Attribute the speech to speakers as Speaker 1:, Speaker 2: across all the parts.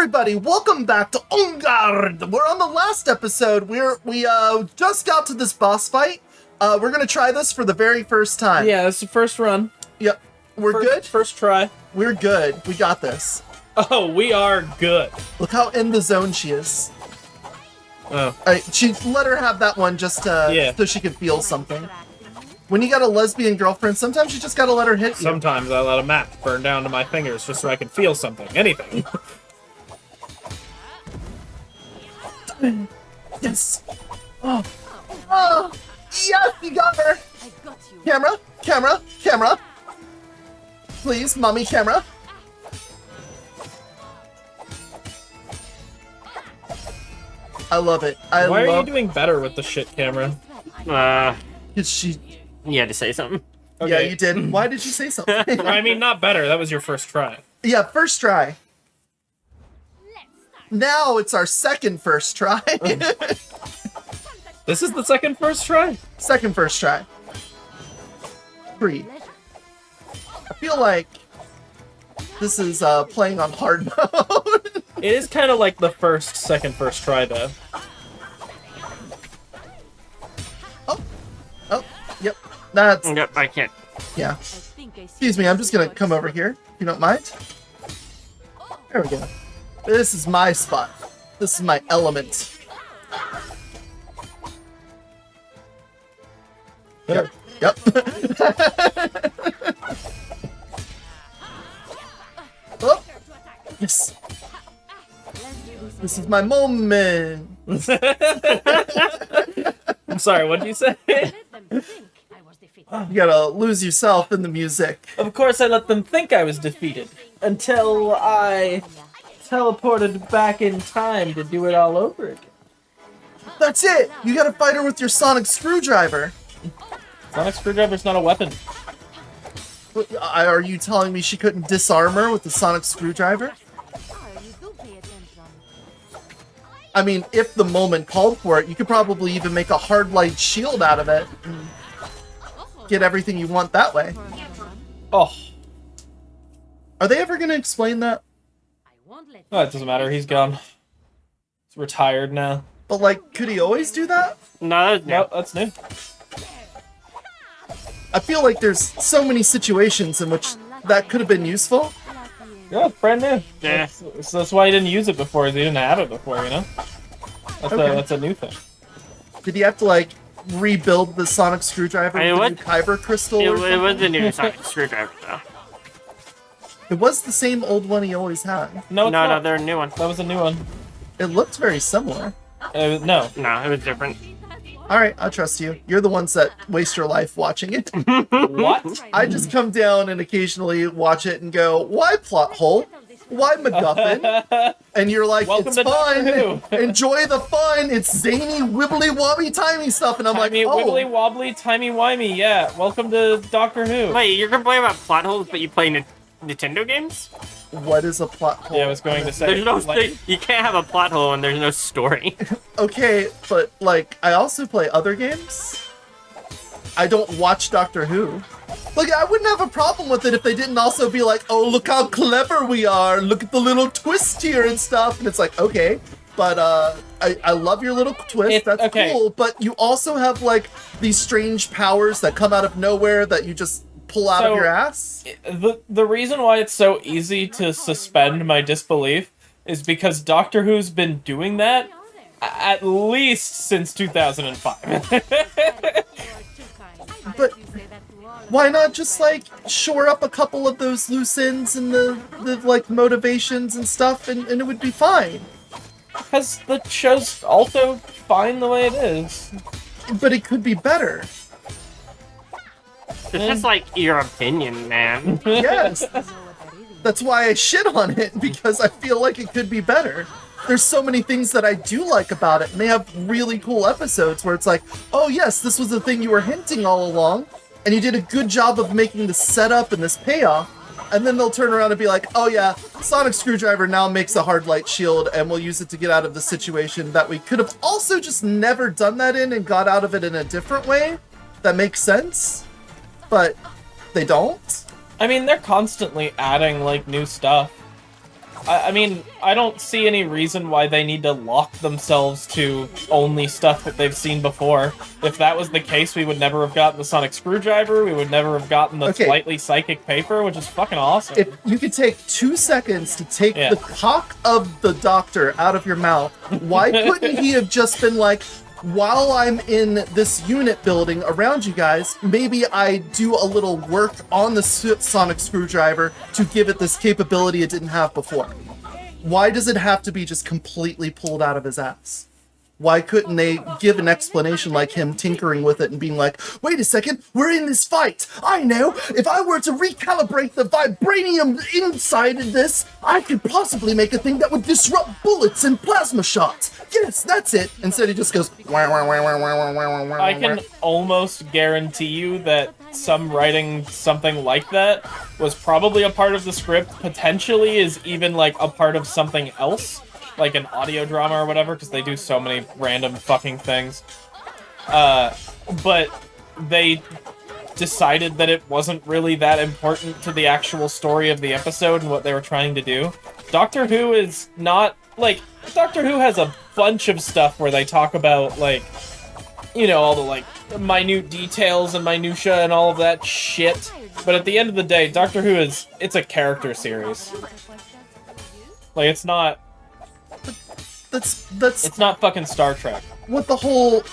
Speaker 1: everybody, welcome back to Garde. We're on the last episode. We just got to this boss fight. We're gonna try this for the very first time.
Speaker 2: Yeah, it's the first run.
Speaker 1: Yep. We're good?
Speaker 2: First try.
Speaker 1: We're good. We got this.
Speaker 2: Oh, we are good.
Speaker 1: Look how in the zone she is.
Speaker 2: Oh.
Speaker 1: She let her have that one just so she could feel something. When you got a lesbian girlfriend, sometimes you just gotta let her hit you.
Speaker 2: Sometimes I let a match burn down to my fingers just so I can feel something. Anything.
Speaker 1: Yes. Oh. Oh. Yes, you got her. Camera. Camera. Camera. Please, mommy, camera. I love it.
Speaker 2: Why are you doing better with the shit camera?
Speaker 1: Because she...
Speaker 3: You had to say something.
Speaker 1: Okay. Yeah, you did. Why did you say something?
Speaker 2: I mean, not better. That was your first try.
Speaker 1: Yeah, first try. Now it's our second first try.
Speaker 2: This is the second first try?
Speaker 1: Second first try. 3. I feel like this is playing on hard mode.
Speaker 2: It is kind of like the second first try, though.
Speaker 1: Oh, yep. That's...
Speaker 3: Yep, I can't.
Speaker 1: Yeah. Excuse me, I'm just gonna come over here, if you don't mind. There we go. This is my spot. This is my element. Yep. Yep. Oh. Yes. This is my moment.
Speaker 2: I'm sorry, what did you say?
Speaker 1: You gotta lose yourself in the music.
Speaker 2: Of course I let them think I was defeated. Until I teleported back in time to do it all over again.
Speaker 1: That's it! You gotta fight her with your sonic screwdriver.
Speaker 2: Sonic screwdriver's not a weapon.
Speaker 1: Are you telling me she couldn't disarm her with the sonic screwdriver? I mean, if the moment called for it, you could probably even make a hard light shield out of it. And get everything you want that way.
Speaker 2: Oh.
Speaker 1: Are they ever gonna explain that?
Speaker 2: Oh, it doesn't matter, he's gone. He's retired now.
Speaker 1: But like, could he always do that?
Speaker 3: No,
Speaker 2: that's new.
Speaker 1: I feel like there's so many situations in which that could have been useful.
Speaker 2: Yeah, it's brand new.
Speaker 3: Yeah.
Speaker 2: That's why he didn't use it before, is he didn't have it before, you know? That's a new thing.
Speaker 1: Did he have to like rebuild the sonic screwdriver with the new kyber crystal?
Speaker 3: It was the new sonic screwdriver, though.
Speaker 1: It was the same old one he always had.
Speaker 2: No,
Speaker 3: they're a new one.
Speaker 2: That was a new one.
Speaker 1: It looked very similar.
Speaker 2: No,
Speaker 3: it was different.
Speaker 1: Alright, I'll trust you. You're the ones that waste your life watching it.
Speaker 2: What?
Speaker 1: I just come down and occasionally watch it and go, why plot hole? Why MacGuffin? And you're like,
Speaker 2: Welcome
Speaker 1: it's
Speaker 2: to
Speaker 1: fun.
Speaker 2: Doctor Who. Enjoy
Speaker 1: the fun. It's zany, wibbly wobbly, timey stuff. And I'm
Speaker 2: Timey,
Speaker 1: like, oh.
Speaker 2: wibbly wobbly, timey wimey, yeah. Welcome to Doctor Who.
Speaker 3: Wait, you're complaining about plot holes, but you play Nintendo games?
Speaker 1: What is a plot hole?
Speaker 2: Yeah, I was going to say.
Speaker 3: There's no you can't have a plot hole and there's no story.
Speaker 1: Okay, but like, I also play other games. I don't watch Doctor Who. Like, I wouldn't have a problem with it if they didn't also be like, oh, look how clever we are. Look at the little twist here and stuff. And it's like, okay, but I love your little twist. That's
Speaker 2: okay.
Speaker 1: Cool. But you also have like these strange powers that come out of nowhere that you just pull out of your ass.
Speaker 2: The reason why it's so easy to suspend my disbelief is because Doctor Who's been doing that at least since 2005.
Speaker 1: But why not just like shore up a couple of those loose ends and the like motivations and stuff, and it would be fine.
Speaker 2: Because the show's also fine the way it is.
Speaker 1: But it could be better.
Speaker 3: It's just like your opinion, man.
Speaker 1: Yes. That's why I shit on it, because I feel like it could be better. There's so many things that I do like about it, and they have really cool episodes where it's like, oh yes, this was the thing you were hinting all along, and you did a good job of making this setup and this payoff, and then they'll turn around and be like, oh yeah, Sonic Screwdriver now makes a hard light shield, and we'll use it to get out of the situation that we could have also just never done that in and got out of it in a different way. That makes sense. But they don't?
Speaker 2: I mean, they're constantly adding, like, new stuff. I mean, I don't see any reason why they need to lock themselves to only stuff that they've seen before. If that was the case, we would never have gotten the sonic screwdriver, we would never have gotten the slightly psychic paper, which is fucking awesome.
Speaker 1: If you could take 2 seconds to take the cock of the Doctor out of your mouth, why couldn't he have just been like, while I'm in this unit building around you guys, maybe I do a little work on the sonic screwdriver to give it this capability it didn't have before? Why does it have to be just completely pulled out of his ass? Why couldn't they give an explanation like him tinkering with it and being like, wait a second, we're in this fight. I know, if I were to recalibrate the vibranium inside of this, I could possibly make a thing that would disrupt bullets and plasma shots. Yes, that's it. Instead he just goes, wah, wah, wah, wah, wah, wah, wah,
Speaker 2: I can almost guarantee you that some writing something like that was probably a part of the script, potentially is even like a part of something else. Like an audio drama or whatever, because they do so many random fucking things. But they decided that it wasn't really that important to the actual story of the episode and what they were trying to do. Doctor Who is not, like, Doctor Who has a bunch of stuff where they talk about, like, you know, all the, like, minute details and minutia and all of that shit. But at the end of the day, Doctor Who it's a character series. Like, it's not...
Speaker 1: That's
Speaker 2: It's not fucking Star Trek.
Speaker 1: what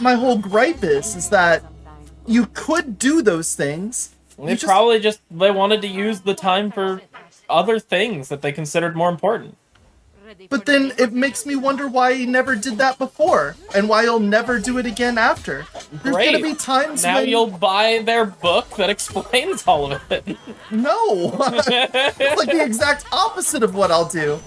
Speaker 1: my whole gripe is that you could do those things.
Speaker 2: They wanted to use the time for other things that they considered more important.
Speaker 1: But then it makes me wonder why he never did that before, and why he'll never do it again after. There's gonna be times
Speaker 2: now
Speaker 1: when...
Speaker 2: you'll buy their book that explains all of it.
Speaker 1: No! It's like the exact opposite of what I'll do.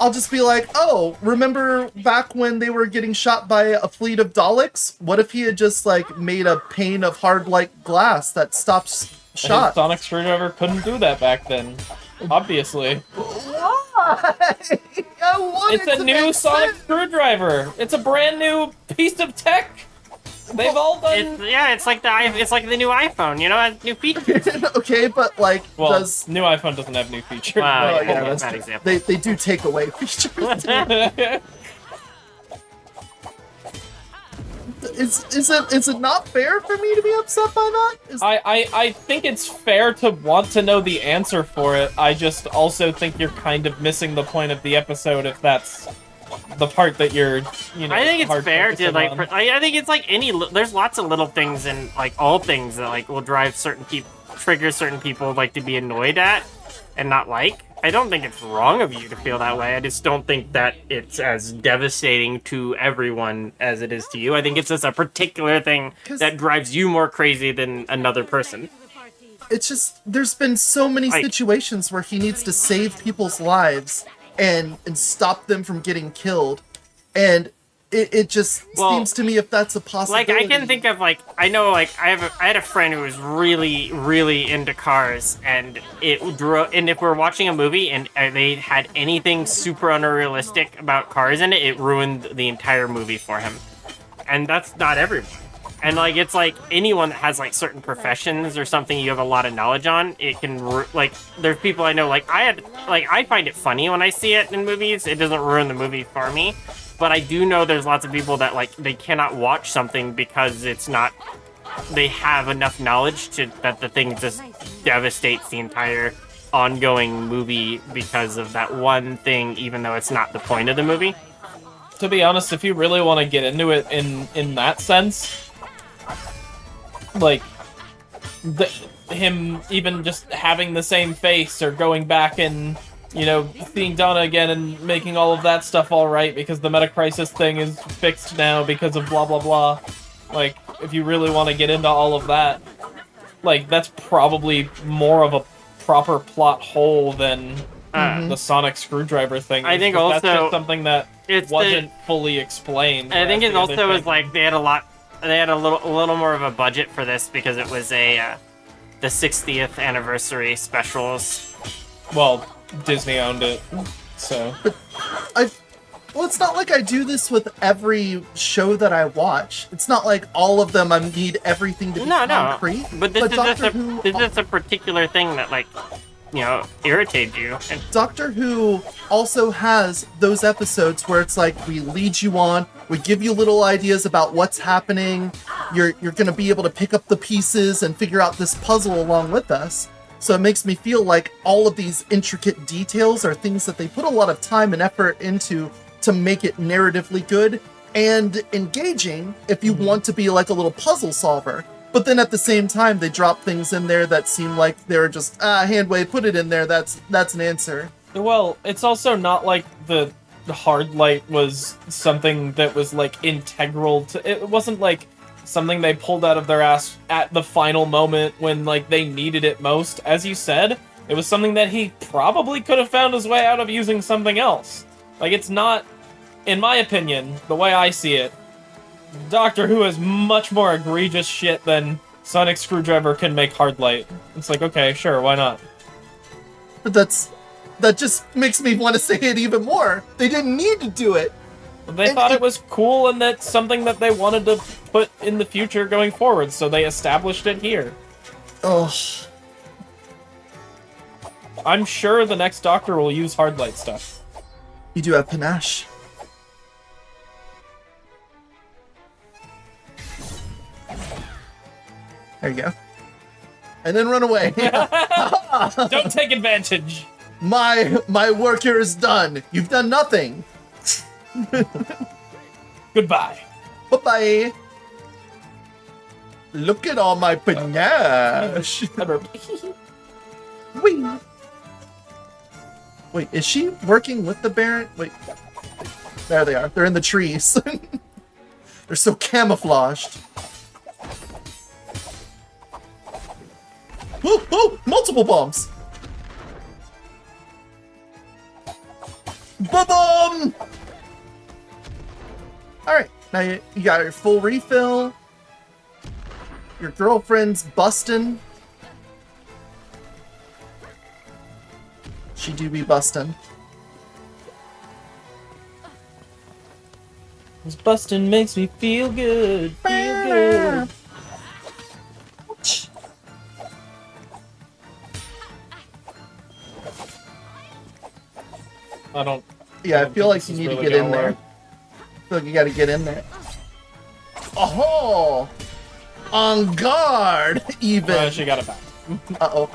Speaker 1: I'll just be like, oh, remember back when they were getting shot by a fleet of Daleks? What if he had just, like, made a pane of hard like glass that stops shots?
Speaker 2: His sonic screwdriver couldn't do that back then. Obviously.
Speaker 1: Why?
Speaker 2: It's a new sonic screwdriver. It's a brand new piece of tech. They've all done.
Speaker 3: It's like the new iPhone. You know, it has new features.
Speaker 1: Okay, but like,
Speaker 2: new iPhone doesn't have new features.
Speaker 3: Wow,
Speaker 1: yeah, that's
Speaker 3: bad
Speaker 1: true.
Speaker 3: example.
Speaker 1: They do take away features. Is it not fair for me to be upset by that?
Speaker 2: I think it's fair to want to know the answer for it. I just also think you're kind of missing the point of the episode if that's the part that you're, you know.
Speaker 3: I think it's fair to like.
Speaker 2: on.
Speaker 3: I think it's like there's lots of little things and like all things that like will drive certain people, trigger certain people like to be annoyed at and not like. I don't think it's wrong of you to feel that way. I just don't think that it's as devastating to everyone as it is to you. I think it's just a particular thing that drives you more crazy than another person.
Speaker 1: It's just, there's been so many situations where he needs to save people's lives and stop them from getting killed. And it just seems to me if that's a possibility.
Speaker 3: Like, I can think of, like, I know, like, I had a friend who was really, really into cars, and and if we're watching a movie and they had anything super unrealistic about cars in it, it ruined the entire movie for him. And that's not everyone. And, like, it's like anyone that has, like, certain professions or something you have a lot of knowledge on, it can, like, there's people I know, like, I find it funny when I see it in movies. It doesn't ruin the movie for me. But I do know there's lots of people that, like, they cannot watch something because it's not, they have enough knowledge that the thing just devastates the entire ongoing movie because of that one thing, even though it's not the point of the movie.
Speaker 2: To be honest, if you really want to get into it in that sense, like, him even just having the same face or going back and, you know, seeing Donna again and making all of that stuff all right because the meta-crisis thing is fixed now because of blah blah blah. Like, if you really want to get into all of that, like, that's probably more of a proper plot hole than the sonic screwdriver thing.
Speaker 3: I think
Speaker 2: also
Speaker 3: also
Speaker 2: that's just something that wasn't fully explained.
Speaker 3: I think it also was like they had a little more of a budget for this because it was the 60th anniversary specials.
Speaker 2: Well, Disney owned it, so.
Speaker 1: But well, it's not like I do this with every show that I watch. It's not like all of them I need everything to be concrete.
Speaker 3: But this is just a particular thing that, like, irritate you. And
Speaker 1: Doctor Who also has those episodes where it's like we lead you on, we give you little ideas about what's happening. You're going to be able to pick up the pieces and figure out this puzzle along with us. So it makes me feel like all of these intricate details are things that they put a lot of time and effort into to make it narratively good and engaging if you want to be like a little puzzle solver. But then at the same time, they drop things in there that seem like they're just, handwave, put it in there, that's an answer.
Speaker 2: Well, it's also not like the hard light was something that was, like, integral to... It wasn't, like, something they pulled out of their ass at the final moment when, like, they needed it most. As you said, it was something that he probably could have found his way out of using something else. Like, it's not, in my opinion, the way I see it, Doctor Who has much more egregious shit than Sonic Screwdriver can make hard light. It's like, okay, sure, why not?
Speaker 1: But that just makes me want to say it even more. They didn't need to do it.
Speaker 2: They thought it was cool and that's something that they wanted to put in the future going forward, so they established it here.
Speaker 1: Oh.
Speaker 2: I'm sure the next Doctor will use hard light stuff.
Speaker 1: You do have panache. There you go. And then run away.
Speaker 2: Don't take advantage.
Speaker 1: My work here is done. You've done nothing.
Speaker 2: Goodbye.
Speaker 1: Bye-bye. Look at all my panache. Whee. Wait, is she working with the Baron? Wait. There they are. They're in the trees. They're so camouflaged. Ooh, ooh, multiple bombs. Ba-bum! Alright, now you got your full refill. Your girlfriend's bustin'. She do be bustin'.
Speaker 2: This bustin' makes me feel good. Feel good. I don't.
Speaker 1: Yeah, I feel like
Speaker 2: this
Speaker 1: you
Speaker 2: is
Speaker 1: need to
Speaker 2: really
Speaker 1: get in
Speaker 2: gonna
Speaker 1: there.
Speaker 2: work.
Speaker 1: I feel like you gotta get in there. Oh! On guard, even.
Speaker 2: She got it back.
Speaker 1: Uh-oh.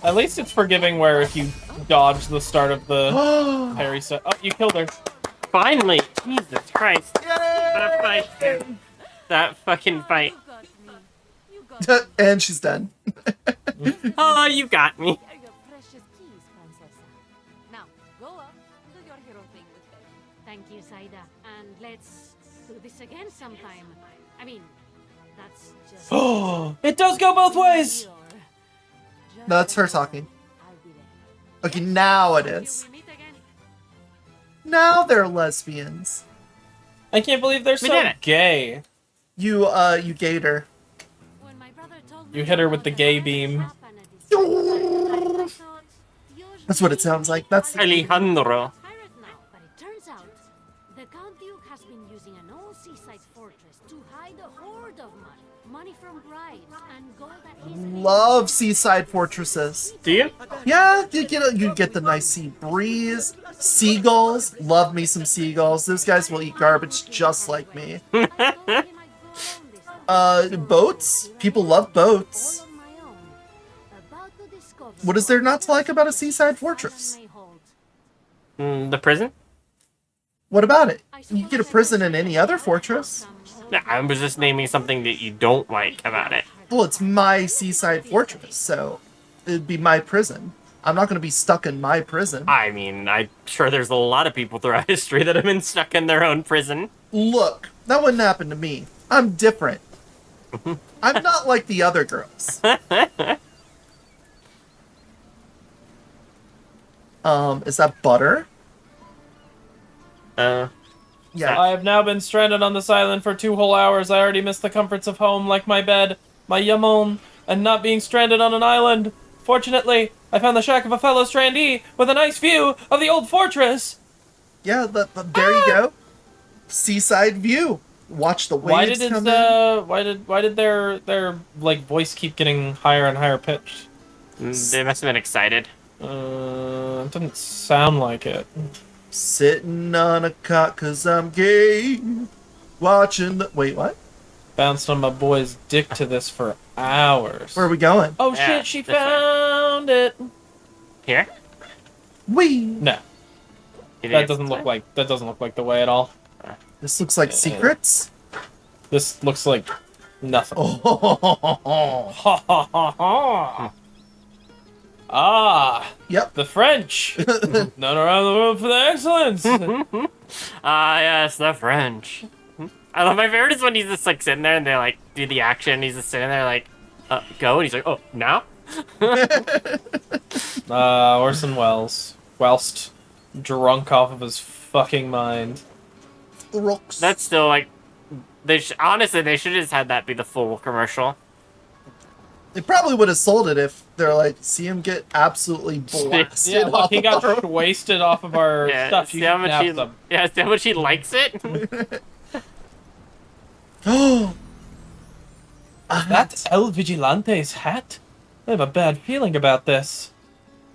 Speaker 2: At least it's forgiving where if you dodge the start of the parry set. Oh, you killed her.
Speaker 3: finally, Jesus Christ,
Speaker 1: Yay!
Speaker 3: that fight, dude. That fucking fight.
Speaker 1: And she's done.
Speaker 3: Oh, you got me.
Speaker 4: Here are your precious keys, Princessa. Now, go up, do your hero thing with them.
Speaker 5: Thank you, Saida. And let's do this again sometime. I mean, that's just...
Speaker 2: Oh, it does go both ways!
Speaker 4: Just
Speaker 1: No, that's her
Speaker 4: hold on.
Speaker 1: talking.
Speaker 4: I'll be there.
Speaker 1: Okay, now it
Speaker 5: Till
Speaker 1: is.
Speaker 5: we meet again.
Speaker 1: Now they're lesbians.
Speaker 2: I can't believe they're
Speaker 3: We
Speaker 2: so
Speaker 3: did it.
Speaker 2: gay.
Speaker 1: You gayed her.
Speaker 5: When my brother told
Speaker 2: You
Speaker 5: me
Speaker 2: hit her
Speaker 5: about
Speaker 2: with the
Speaker 5: the
Speaker 2: gay
Speaker 5: Garde
Speaker 2: beam.
Speaker 5: shop and a discovery, I thought,
Speaker 1: That's what it
Speaker 5: usually
Speaker 1: sounds like. That's
Speaker 3: Alejandro.
Speaker 5: pirate now, but it turns out the Count Duke has been using an old seaside fortress to hide a hoard of money. Money from brides and gold that he's
Speaker 1: love seaside fortresses.
Speaker 3: Do you?
Speaker 1: Yeah, you get the nice sea breeze. Seagulls, love me some seagulls. Those guys will eat garbage just like me. Boats. People love boats. What is there not to like about a seaside fortress?
Speaker 3: The prison?
Speaker 1: What about it? You get a prison in any other fortress.
Speaker 3: Yeah, I was just naming something that you don't like about it.
Speaker 1: Well, it's my seaside fortress, so it'd be my prison. I'm not going to be stuck in my prison.
Speaker 3: I mean, I'm sure there's a lot of people throughout history that have been stuck in their own prison.
Speaker 1: Look, that wouldn't happen to me. I'm different. I'm not like the other girls. Is that butter? Yeah.
Speaker 2: I have now been stranded on this island for 2 whole hours. I already missed the comforts of home, like my bed, my yamon, and not being stranded on an island. Fortunately, I found the shack of a fellow strandee with a nice view of the old fortress.
Speaker 1: Yeah, there you go. Seaside view. watch the
Speaker 2: Why
Speaker 1: waves
Speaker 2: did
Speaker 1: come in.
Speaker 2: why did their like voice keep getting higher and higher pitched?
Speaker 3: They must have been excited.
Speaker 2: It didn't sound like it.
Speaker 1: Sitting on a cot 'cause I'm gay. Watching the... Wait, what?
Speaker 2: Bounced on my boy's dick to this for hours.
Speaker 1: Where are we going?
Speaker 2: Oh
Speaker 3: Yeah,
Speaker 2: shit, she
Speaker 3: this way.
Speaker 2: found it.
Speaker 3: Here?
Speaker 1: Wee!
Speaker 2: No,
Speaker 3: You think
Speaker 2: that
Speaker 3: it's
Speaker 2: doesn't
Speaker 3: this
Speaker 2: look
Speaker 3: way?
Speaker 2: like the way at all.
Speaker 1: This looks like secrets.
Speaker 2: This looks like nothing.
Speaker 1: Oh.
Speaker 2: Ha ha ha ha. Ah,
Speaker 1: Yep.
Speaker 2: the French. Known around the world for their excellence.
Speaker 3: Ah, yes, the French. I love my favorite is when he's just like sitting there and they like do the action. And he's just sitting there like, go, and he's like, oh, now?
Speaker 2: Orson Welles, whilst drunk off of his fucking mind.
Speaker 1: Rocks.
Speaker 3: That's still like, honestly, they should have just had that be the full commercial.
Speaker 1: They probably would have sold it if they're like, see him get absolutely blasted.
Speaker 2: Yeah, look,
Speaker 1: off
Speaker 2: he
Speaker 1: of
Speaker 2: got
Speaker 1: our-
Speaker 2: wasted off of our
Speaker 3: Yeah,
Speaker 2: stuff.
Speaker 3: see
Speaker 2: You
Speaker 3: how
Speaker 2: can
Speaker 3: much
Speaker 2: have
Speaker 3: he,
Speaker 2: some.
Speaker 3: yeah, see how much he likes it.
Speaker 1: Oh,
Speaker 2: That's El Vigilante's hat. I have a bad feeling about this.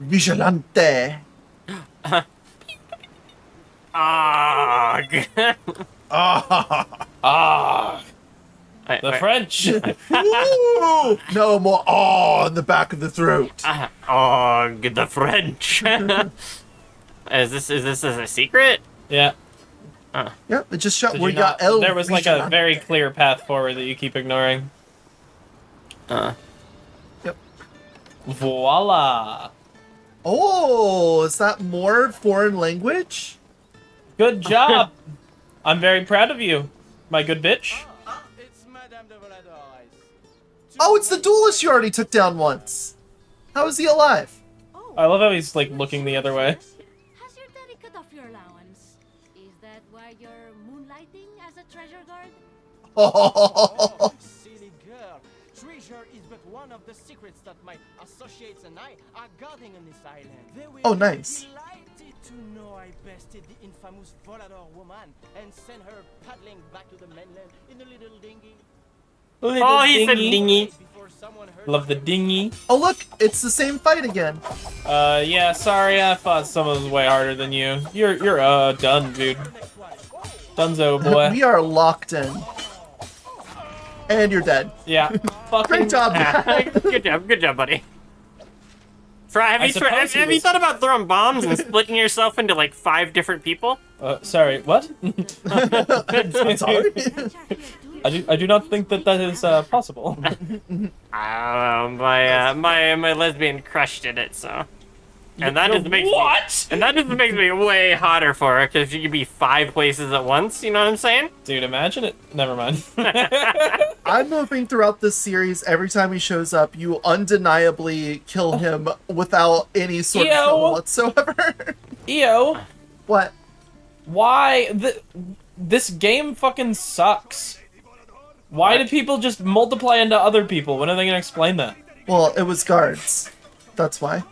Speaker 1: Vigilante.
Speaker 3: Ah,
Speaker 1: Ah.
Speaker 2: The French.
Speaker 1: Ooh, no more in the back of the throat.
Speaker 3: Oh, the French. Is this as a secret?
Speaker 2: Yeah.
Speaker 1: Yep, it just shot.
Speaker 2: Did
Speaker 1: We
Speaker 2: you
Speaker 1: got
Speaker 2: not-
Speaker 1: El
Speaker 2: there was like a
Speaker 1: Vigilante.
Speaker 2: very clear path forward that you keep ignoring.
Speaker 1: Yep.
Speaker 2: Voila.
Speaker 1: Oh, is that more foreign language?
Speaker 2: Good job. I'm very proud of you, my good bitch.
Speaker 1: Oh, it's the duelist you already took down once. How is he alive?
Speaker 2: I love how he's like looking the other way.
Speaker 5: Has your daddy cut off your allowance? Is that why you're moonlighting as a treasure guard?
Speaker 1: Oh,
Speaker 6: Silly girl. Treasure is but one of the secrets that my associates and I are guarding on this island. They will
Speaker 1: Oh, nice.
Speaker 6: be delighted to know I bested the infamous Volador woman and sent her paddling back to the mainland in a little dinghy.
Speaker 3: Oh, he said dingy.
Speaker 6: Before someone heard
Speaker 2: Love the dinghy.
Speaker 1: oh, look, it's the same fight again.
Speaker 2: Yeah, sorry, I fought someone way harder than you. You're done, dude. Dunzo, boy.
Speaker 1: We are locked in. And you're dead.
Speaker 2: Yeah. Fucking.
Speaker 1: Great job.
Speaker 3: Good job, buddy. Have
Speaker 2: I
Speaker 3: you,
Speaker 2: suppose he
Speaker 3: have you
Speaker 2: was-
Speaker 3: thought about throwing bombs and splitting yourself into like 5 different people?
Speaker 2: Sorry, what?
Speaker 1: Sorry.
Speaker 2: I do not think that is possible.
Speaker 3: I don't know. My lesbian crush did it, so. And that just makes
Speaker 2: what?
Speaker 3: me, and that just makes me way hotter for her because she could be 5 places at once. You know what I'm saying?
Speaker 2: Dude, imagine it. Never mind.
Speaker 1: I'm hoping throughout this series, every time he shows up, you undeniably kill him without any sort of
Speaker 2: Ew.
Speaker 1: trouble whatsoever.
Speaker 2: EO,
Speaker 1: What?
Speaker 2: why this game fucking sucks? Why do people just multiply into other people? When are they gonna explain that?
Speaker 1: Well, it was guards. That's why.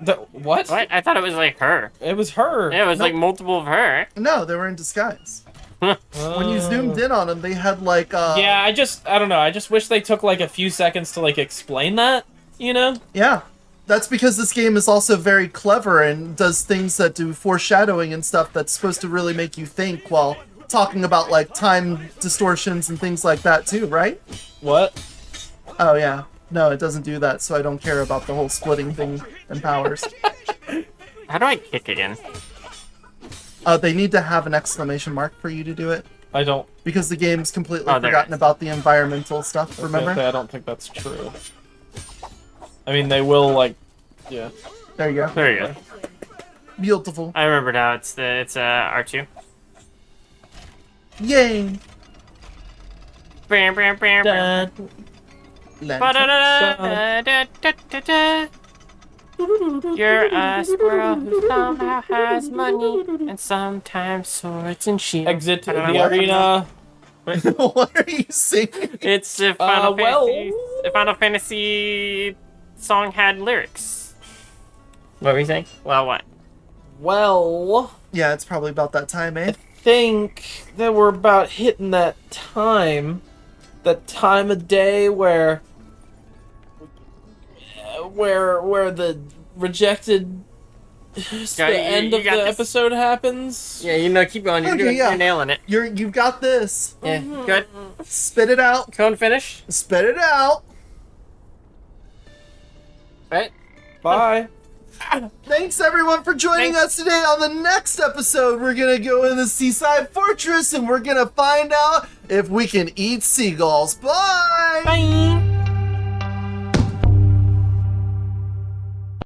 Speaker 2: What?
Speaker 3: What? I thought it was like her.
Speaker 2: It was her.
Speaker 3: Yeah, it was like multiple of her.
Speaker 1: No, they were in disguise. When you zoomed in on them, they had like
Speaker 2: Yeah, I don't know. I just wish they took like a few seconds to like explain that, you know?
Speaker 1: Yeah. That's because this game is also very clever and does things that do foreshadowing and stuff that's supposed to really make you think while talking about like time distortions and things like that too, right?
Speaker 2: What?
Speaker 1: Oh yeah. No, it doesn't do that, so I don't care about the whole splitting thing and powers.
Speaker 3: How do I kick again?
Speaker 1: They need to have an exclamation mark for you to do it.
Speaker 2: I don't.
Speaker 1: Because the game's completely
Speaker 3: Oh, there it
Speaker 1: forgotten
Speaker 3: is.
Speaker 1: about the environmental stuff, remember?
Speaker 2: I don't think that's true. I mean, they will like. Yeah.
Speaker 1: There you go.
Speaker 3: There you go.
Speaker 1: Beautiful.
Speaker 3: I remember now. It's R2.
Speaker 1: Yay!
Speaker 3: Bam, bam, bam, bam.
Speaker 1: Lantern.
Speaker 3: Ba-da-da-da-da-da-da-da. You're a squirrel who somehow has money and sometimes swords and shields.
Speaker 2: Exit
Speaker 3: I don't know
Speaker 2: the
Speaker 3: what-
Speaker 2: arena.
Speaker 1: What are you singing?
Speaker 3: It's a Final Fantasy song had lyrics. What were you saying? Well, what?
Speaker 2: Well.
Speaker 1: Yeah, it's probably about that time, eh?
Speaker 2: think that we're about hitting that time of day where the rejected the end of the episode happens.
Speaker 3: Yeah, keep going.
Speaker 1: Okay,
Speaker 3: You're nailing it.
Speaker 1: You've got this.
Speaker 3: Yeah, good.
Speaker 1: Spit it out.
Speaker 3: Cone finish.
Speaker 1: Spit it out.
Speaker 3: Right.
Speaker 2: Bye.
Speaker 1: Thanks everyone for joining us today. On the next episode, we're gonna go in the Seaside Fortress and we're gonna find out if we can eat seagulls. Bye!
Speaker 3: Bye.